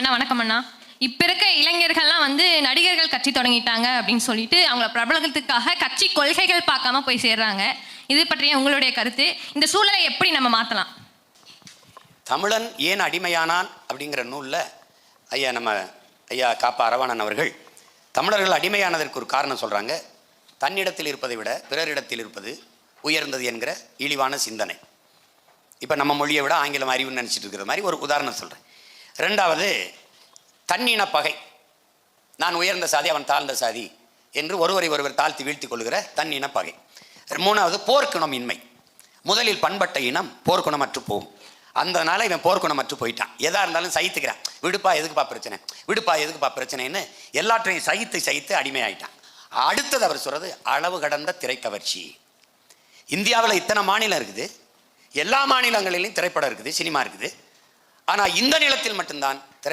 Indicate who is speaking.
Speaker 1: அண்ணா வணக்கம் அண்ணா. இப்போ இருக்க இளைஞர்கள்லாம் வந்து நடிகர்கள் கட்சி தொடங்கிட்டாங்க அப்படின்னு சொல்லிட்டு அவங்கள பிரபலத்துக்காக கட்சி கொள்கைகள் பார்க்காம போய் சேர்றாங்க. இது பற்றிய உங்களுடைய கருத்து, இந்த சூழலை எப்படி நம்ம மாற்றலாம்?
Speaker 2: தமிழன் ஏன் அடிமையானான் அப்படிங்கிற நூலில் ஐயா காப்பா அரவாணன் அவர்கள் தமிழர்கள் அடிமையானதற்கு ஒரு காரணம் சொல்கிறாங்க. தன்னிடத்தில் இருப்பதை விட பிறரிடத்தில் இருப்பது உயர்ந்தது என்கிற இழிவான சிந்தனை. இப்போ நம்ம மொழியை விட ஆங்கிலம் அறிவுன்னு நினச்சிட்டு இருக்கிற மாதிரி ஒரு உதாரணம் சொல்கிறேன். ரெண்டாவது, தன்னின பகை. நான் உயர்ந்த சாதி, அவன் தாழ்ந்த சாதி என்று ஒருவர் தாழ்த்தி வீழ்த்தி கொள்கிற தன்னின பகை. மூணாவது, போர்க்குணம் இன்மை. முதலில் பண்பட்ட இனம் போர்க்குணமற்று போகும். அந்தனால இவன் போர்க்குணமற்று போயிட்டான். எதாக இருந்தாலும் சகித்துக்கிறான். விடுப்பா எதுக்குப்பா பிரச்சனை, விடுப்பா எதுக்குப்பா பிரச்சனைன்னு எல்லாற்றையும் சகித்து அடிமையாயிட்டான். அடுத்தது அவர் சொல்கிறது அளவு கடந்த திரைக்கவர்ச்சி. இந்தியாவில் இத்தனை மாநிலம் இருக்குது, எல்லா மாநிலங்களிலும் திரைப்படம் இருக்குது, சினிமா இருக்குது. ஆனால் இந்த நிலத்தில் மட்டும்தான்